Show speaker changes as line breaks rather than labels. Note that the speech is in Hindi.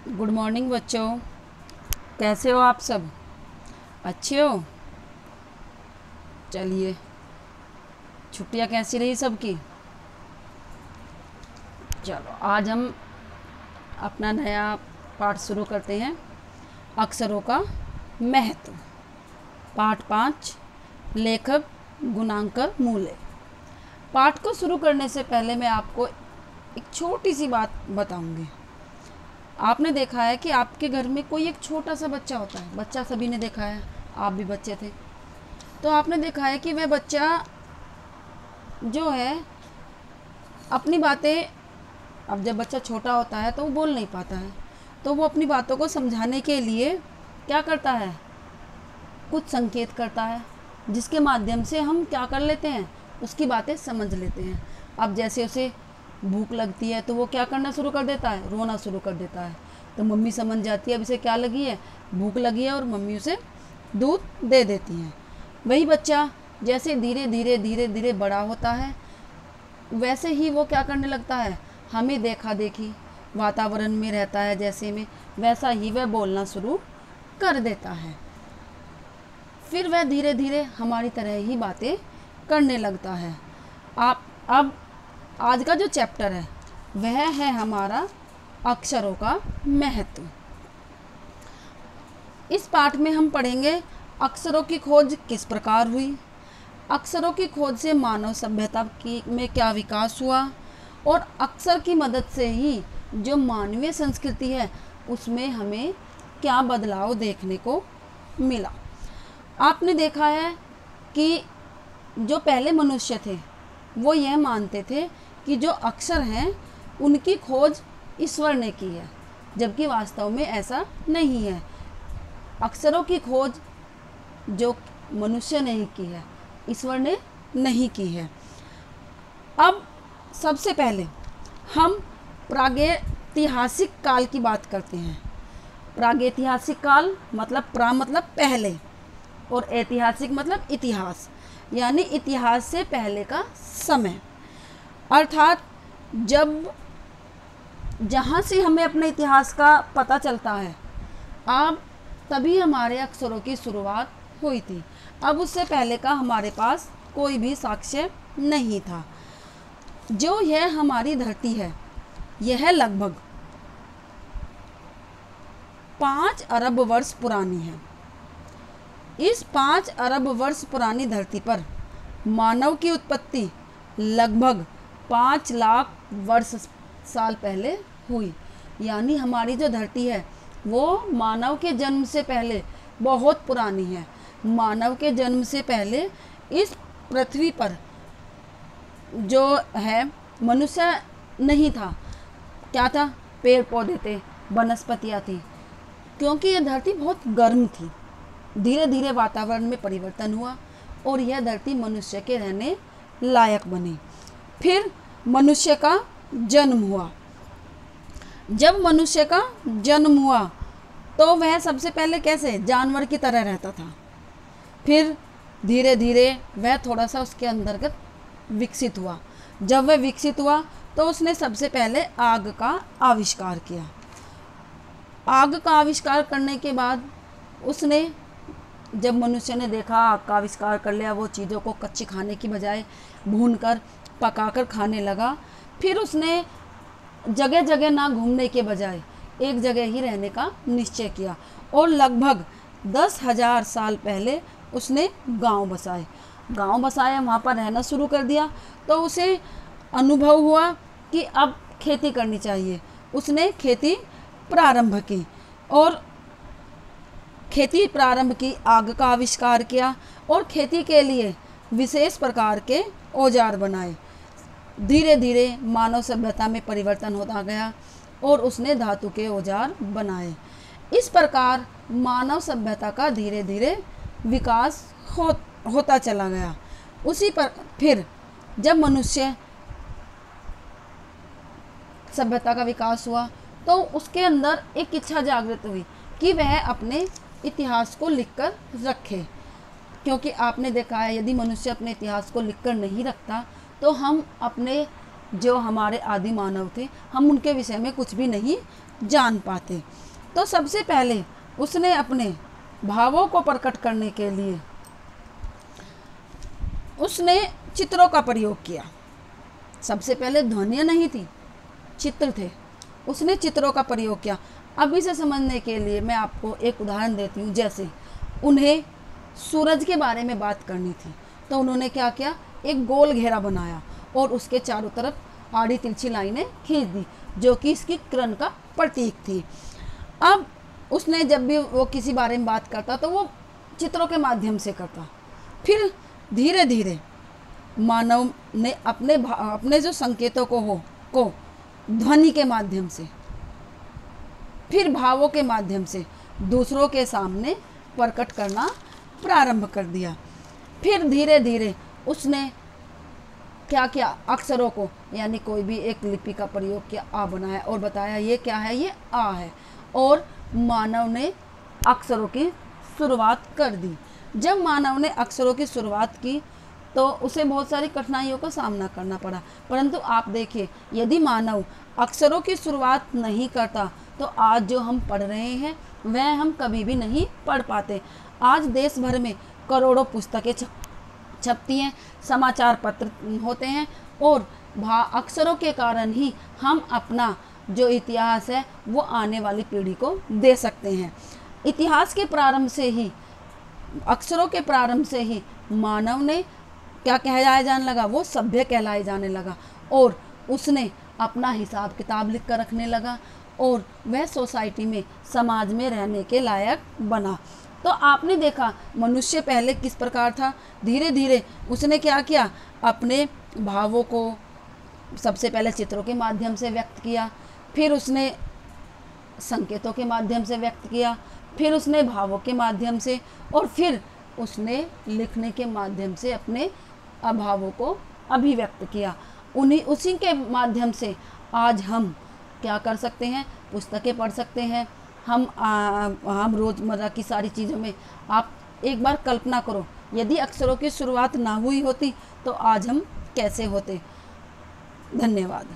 गुड मॉर्निंग बच्चों। कैसे हो आप सब? अच्छे हो? चलिए, छुट्टियां कैसी रही सबकी? चलो आज हम अपना नया पाठ शुरू करते हैं। अक्षरों का महत्व, पाठ 5, लेखक गुणांकर मूले। पाठ को शुरू करने से पहले मैं आपको एक छोटी सी बात बताऊंगी। आपने देखा है कि आपके घर में कोई एक छोटा सा बच्चा होता है। बच्चा सभी ने देखा है, आप भी बच्चे थे तो आपने देखा है कि वह बच्चा जो है अपनी बातें, अब जब बच्चा छोटा होता है तो वो बोल नहीं पाता है, तो वो अपनी बातों को समझाने के लिए क्या करता है, कुछ संकेत करता है, जिसके माध्यम से हम क्या कर लेते हैं, उसकी बातें समझ लेते हैं। अब जैसे उसे भूख लगती है तो वो क्या करना शुरू कर देता है, रोना शुरू कर देता है। तो मम्मी समझ जाती है अब इसे क्या लगी है, भूख लगी है, और मम्मी उसे दूध दे देती हैं। वही बच्चा जैसे धीरे धीरे धीरे धीरे बड़ा होता है, वैसे ही वो क्या करने लगता है, हमें देखा देखी वातावरण में रहता है, जैसे में वैसा ही वह बोलना शुरू कर देता है। फिर वह धीरे धीरे हमारी तरह ही बातें करने लगता है। आप अब आज का जो चैप्टर है वह है हमारा अक्षरों का महत्व। इस पाठ में हम पढ़ेंगे अक्षरों की खोज किस प्रकार हुई, अक्षरों की खोज से मानव सभ्यता की में क्या विकास हुआ, और अक्षर की मदद से ही जो मानवीय संस्कृति है उसमें हमें क्या बदलाव देखने को मिला। आपने देखा है कि जो पहले मनुष्य थे वो यह मानते थे कि जो अक्षर हैं उनकी खोज ईश्वर ने की है, जबकि वास्तव में ऐसा नहीं है। अक्षरों की खोज जो मनुष्य ने ही की है, ईश्वर ने नहीं की है। अब सबसे पहले हम प्रागैतिहासिक काल की बात करते हैं। प्रागैतिहासिक काल मतलब मतलब पहले, और ऐतिहासिक मतलब इतिहास, यानी इतिहास से पहले का समय। अर्थात जब जहाँ से हमें अपने इतिहास का पता चलता है, अब तभी हमारे अक्षरों की शुरुआत हुई थी। अब उससे पहले का हमारे पास कोई भी साक्ष्य नहीं था। जो यह हमारी धरती है यह लगभग 5 अरब वर्ष पुरानी है। इस 5 अरब वर्ष पुरानी धरती पर मानव की उत्पत्ति लगभग 5 लाख वर्ष साल पहले हुई। यानी हमारी जो धरती है वो मानव के जन्म से पहले बहुत पुरानी है। मानव के जन्म से पहले इस पृथ्वी पर जो है मनुष्य नहीं था। क्या था? पेड़ पौधे थे, वनस्पतियाँ थी, क्योंकि यह धरती बहुत गर्म थी। धीरे धीरे वातावरण में परिवर्तन हुआ और यह धरती मनुष्य के रहने लायक बनी। फिर मनुष्य का जन्म हुआ। जब मनुष्य का जन्म हुआ तो वह सबसे पहले कैसे, जानवर की तरह रहता था। फिर धीरे धीरे वह थोड़ा सा उसके अंतर्गत विकसित हुआ। जब वह विकसित हुआ तो उसने सबसे पहले आग का आविष्कार किया। आग का आविष्कार करने के बाद उसने, जब मनुष्य ने देखा आग का आविष्कार कर लिया, वो चीज़ों को कच्ची खाने की बजाय भूनकर पकाकर खाने लगा। फिर उसने जगह जगह ना घूमने के बजाय एक जगह ही रहने का निश्चय किया, और लगभग 10,000 साल पहले उसने गांव बसाए। वहाँ पर रहना शुरू कर दिया। तो उसे अनुभव हुआ कि अब खेती करनी चाहिए। उसने खेती प्रारंभ की, और खेती प्रारंभ की, आग का आविष्कार किया, और खेती के लिए विशेष प्रकार के औजार बनाए। धीरे धीरे मानव सभ्यता में परिवर्तन होता गया और उसने धातु के औजार बनाए। इस प्रकार मानव सभ्यता का धीरे धीरे विकास होता चला गया। उसी पर फिर जब मनुष्य सभ्यता का विकास हुआ तो उसके अंदर एक इच्छा जागृत हुई कि वह अपने इतिहास को लिखकर रखे। क्योंकि आपने देखा है यदि मनुष्य अपने इतिहास को लिखकर नहीं रखता तो हम अपने जो हमारे आदि मानव थे हम उनके विषय में कुछ भी नहीं जान पाते। तो सबसे पहले उसने अपने भावों को प्रकट करने के लिए उसने चित्रों का प्रयोग किया। सबसे पहले ध्वनियाँ नहीं थी, चित्र थे, उसने चित्रों का प्रयोग किया। अब इसे समझने के लिए मैं आपको एक उदाहरण देती हूँ। जैसे उन्हें सूरज के बारे में बात करनी थी, तो उन्होंने क्या किया, एक गोल घेरा बनाया और उसके चारों तरफ आड़ी तिरछी लाइनें खींच दी, जो कि इसकी किरण का प्रतीक थी। अब उसने जब भी वो किसी बारे में बात करता तो वो चित्रों के माध्यम से करता। फिर धीरे धीरे मानव ने अपने जो संकेतों को ध्वनि के माध्यम से, फिर भावों के माध्यम से दूसरों के सामने प्रकट करना प्रारंभ कर दिया। फिर धीरे धीरे उसने क्या किया, अक्षरों को, यानी कोई भी एक लिपि का प्रयोग किया, आ बनाया और बताया ये क्या है, ये आ है। और मानव ने अक्षरों की शुरुआत कर दी। जब मानव ने अक्षरों की शुरुआत की तो उसे बहुत सारी कठिनाइयों का सामना करना पड़ा। परंतु आप देखिए, यदि मानव अक्षरों की शुरुआत नहीं करता तो आज जो हम पढ़ रहे हैं वह हम कभी भी नहीं पढ़ पाते। आज देश भर में करोड़ों पुस्तकें छपती हैं, समाचार पत्र होते हैं, और अक्षरों के कारण ही हम अपना जो इतिहास है वो आने वाली पीढ़ी को दे सकते हैं। इतिहास के प्रारंभ से ही, अक्षरों के प्रारंभ से ही मानव ने क्या कहलाया जाने लगा, वो सभ्य कहलाए जाने लगा, और उसने अपना हिसाब किताब लिख कर रखने लगा और वह सोसाइटी में, समाज में रहने के लायक बना। तो आपने देखा मनुष्य पहले किस प्रकार था। धीरे धीरे उसने क्या किया, अपने भावों को सबसे पहले चित्रों के माध्यम से व्यक्त किया, फिर उसने संकेतों के माध्यम से व्यक्त किया, फिर उसने भावों के माध्यम से, और फिर उसने लिखने के माध्यम से अपने अभावों को अभिव्यक्त किया। उसी के माध्यम से आज हम क्या कर सकते हैं, पुस्तकें पढ़ सकते हैं। हम रोज़मर्रा की सारी चीज़ों में, आप एक बार कल्पना करो, यदि अक्षरों की शुरुआत ना हुई होती तो आज हम कैसे होते। धन्यवाद।